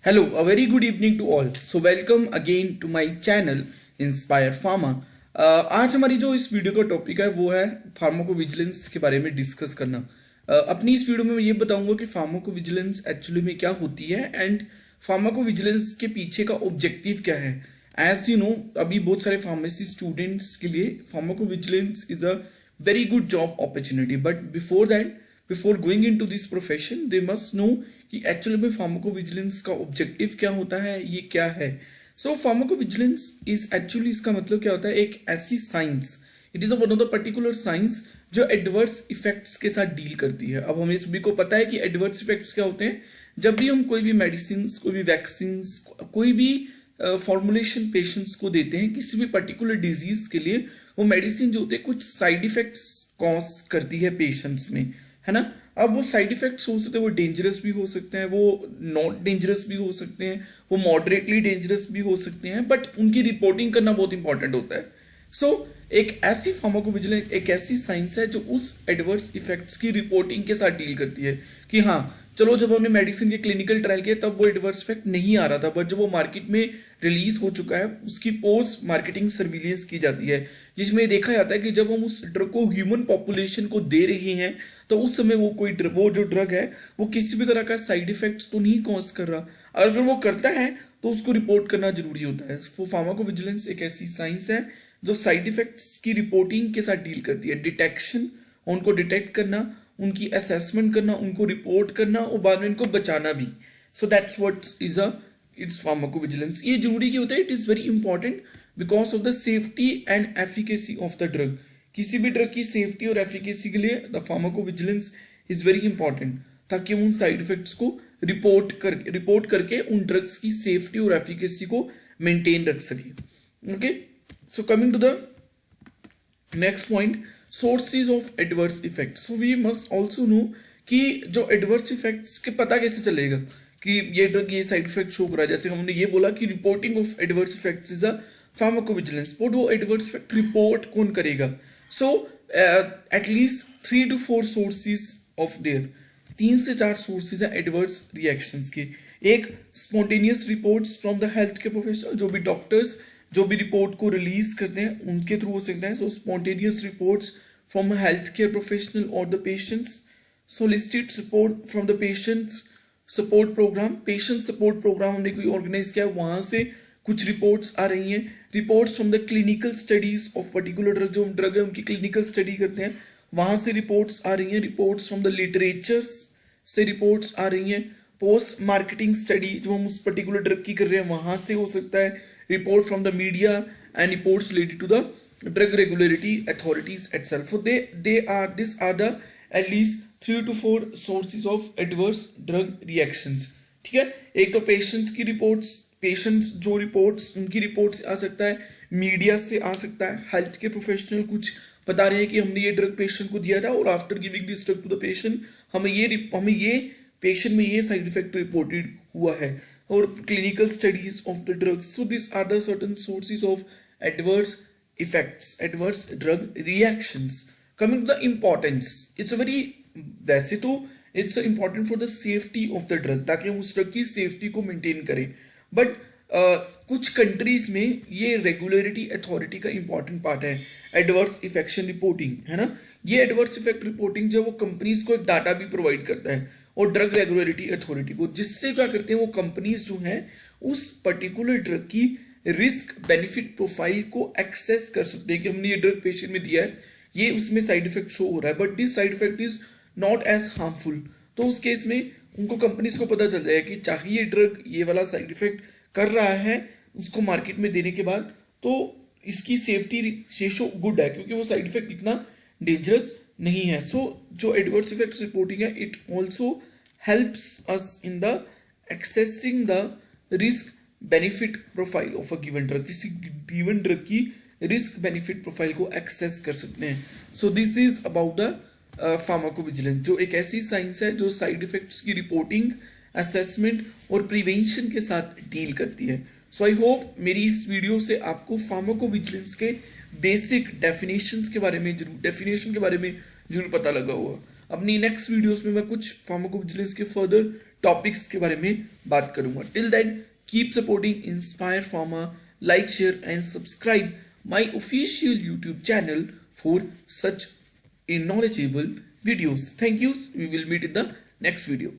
Hello, a very good evening to all. So welcome again to my channel Inspire Pharma. आज हमारी जो इस video का topic है वो है फार्माकोविजिलेंस के बारे में डिस्कस करना। अपनी इस वीडियो में मैं ये बताऊंगा कि फार्माकोविजिलेंस एक्चुअली में क्या होती है एंड फार्माकोविजिलेंस के पीछे का ऑब्जेक्टिव क्या है। एज यू नो, अभी बहुत सारे फार्मेसी स्टूडेंट्स के लिए pharmacovigilance is a very good job opportunity, but before that, before going into this profession they must know कि एक्चुअली में फार्माकोविजिलेंस का ऑब्जेक्टिव क्या होता है, ये क्या है। सो फार्माकोविजिलेंस इज एक्चुअली, इसका मतलब क्या होता है, एक ऐसी science, it is one of the particular science जो एडवर्स इफेक्ट्स के साथ डील करती है। अब हमें सभी को पता है कि एडवर्स इफेक्ट्स क्या होते हैं। जब भी हम कोई भी मेडिसिन, कोई भी वैक्सीन, कोई भी फॉर्मुलेशन पेशेंट्स को देते हैं किसी भी पर्टिकुलर डिजीज के लिए, वो मेडिसिन जो होते हैं कुछ साइड इफेक्ट्स कॉज करती है पेशेंट्स में, है ना। अब वो साइड इफेक्ट्स हो सकते हैं, वो डेंजरस भी हो सकते हैं, वो नॉट डेंजरस भी हो सकते हैं, वो मॉडरेटली डेंजरस भी हो सकते हैं, बट उनकी रिपोर्टिंग करना बहुत इंपॉर्टेंट होता है। सो एक ऐसी फार्माकोविजिलेंस एक ऐसी साइंस है जो उस एडवर्स इफेक्ट्स की रिपोर्टिंग के साथ डील करती है कि हाँ चलो, जब हमने मेडिसिन के क्लिनिकल ट्रायल किए तब वो एडवर्स इफेक्ट नहीं आ रहा था, बट जब वो मार्केट में रिलीज हो चुका है उसकी पोस्ट मार्केटिंग सर्विलेंस की जाती है, जिसमें देखा जाता है कि जब हम उस ड्रग को ह्यूमन पॉपुलेशन को दे रहे हैं तो उस समय वो जो ड्रग है वो किसी भी तरह का साइड इफेक्ट्स तो नहीं कॉज कर रहा। अगर वो करता है तो उसको रिपोर्ट करना जरूरी होता है। वो फार्माकोविजिलेंस एक ऐसी साइंस है जो साइड इफेक्ट्स की रिपोर्टिंग के साथ डील करती है। डिटेक्शन, उनको डिटेक्ट करना, उनकी असेसमेंट करना, उनको रिपोर्ट करना और बाद में इनको बचाना भी। So that's what is it's pharmacovigilance. ये जरूरी क्यों होता है? It is very important because of the safety and efficacy of the drug. किसी भी ड्रग की सेफ्टी और एफिकेसी के लिए the pharmacovigilance is very important, ताकि हम उन साइड इफेक्ट्स को रिपोर्ट करके उन ड्रग्स की सेफ्टी और एफिकेसी को मेंटेन रख सके। Okay, so coming to the next point, sources of adverse effects. So we must also know कि जो एडवर्स इफेक्ट्स के पता कैसे चलेगा कि ये ड्रग ये साइड इफेक्ट शो कर रहा है। जैसे हमने ये बोला कि reporting of adverse effects is a pharmacovigilance, but वो एडवर्स इफेक्ट रिपोर्ट कौन करेगा? So at least 3 to 4 sources of their, 3 से 4 सोर्सेज है एडवर्स रिएक्शंस के। एक spontaneous reports from the health care professional, जो भी डॉक्टर्स जो भी रिपोर्ट को रिलीज करते हैं उनके थ्रू हो सकता है। So spontaneous reports from health care professional और the patients, solicited support from the patients support program, patient support program हमने कोई ऑर्गेनाइज किया, वहां से कुछ रिपोर्ट्स आ रही हैं। Reports from the clinical studies of particular drug, जो ड्रग है उनकी क्लिनिकल स्टडी करते हैं, वहां से रिपोर्ट्स आ रही हैं। रिपोर्ट्स फ्रॉम द लिटरेचर्स से रिपोर्ट्स आ रही हैं। पोस्ट मार्केटिंग स्टडी जो हम उस पर्टिकुलर ड्रग की कर रहे हैं वहां से हो सकता है। Report from the media and reports related to the drug regulatory authorities itself. So these are the at least 3 to 4 sources of adverse drug reactions. ठीक है, एक तो पेशेंट्स की रिपोर्ट्स, पेशेंट्स जो रिपोर्ट्स उनकी रिपोर्ट से आ सकता है, मीडिया से आ सकता है, हेल्थ के प्रोफेशनल कुछ बता रहे हैं कि हमने ये ड्रग पेशेंट को दिया था और after giving this drug to the patient हमें ये पेशेंट में ये साइड इफेक्ट रिपोर्टेड हुआ है, और clinical studies of the drugs. So this are the certain sources of adverse effects, adverse drug reactions. Coming to the importance, it's very, वैसे तो it's important for the safety of the drug, ताकि हम उस drug की safety को maintain करें, but कुछ countries में ये रेगुलेटरी अथॉरिटी का इंपॉर्टेंट पार्ट है, एडवर्स इफेक्शन रिपोर्टिंग, है ना। ये एडवर्स इफेक्ट रिपोर्टिंग जो वो कंपनीज को एक डाटा भी प्रोवाइड करता है और ड्रग रेगुलेटरी अथॉरिटी को, जिससे क्या करते हैं वो कंपनीज जो हैं उस पर्टिकुलर ड्रग की रिस्क बेनिफिट प्रोफाइल को एक्सेस कर सकते हैं कि हमने ये ड्रग पेशेंट में दिया है, ये उसमें साइड इफेक्ट शो हो रहा है, but this side effect is not as harmful. तो उस केस में उनको कंपनीज को पता चल जाएगा कि चाहे ये ड्रग ये वाला साइड इफेक्ट कर रहा है उसको मार्केट में देने के बाद, तो इसकी सेफ्टी रेशो गुड है क्योंकि वो साइड इफेक्ट इतना डेंजरस नहीं है। सो जो एडवर्स इफेक्ट्स रिपोर्टिंग है, it also helps us in the accessing the risk benefit profile of a given drug. किसी गिवन ड्रग की रिस्क बेनिफिट प्रोफाइल को एक्सेस कर सकते हैं। So this is about the pharmacovigilance, जो एक ऐसी साइंस है जो साइड इफेक्ट्स की रिपोर्टिंग, असेसमेंट और प्रिवेंशन के साथ डील करती है। सो आई होप मेरी इस वीडियो से आपको फार्माकोविजिलेंस के बेसिक डेफिनेशन के बारे में जरूर पता लगा होगा। अपनी नेक्स्ट वीडियोस में मैं कुछ फार्माकोविजिलेंस के फर्दर टॉपिक्स के बारे में बात करूंगा. Till then keep supporting Inspire Pharma, like, share and subscribe my official YouTube channel for such knowledgeable videos. Thank you. We will meet in the next video.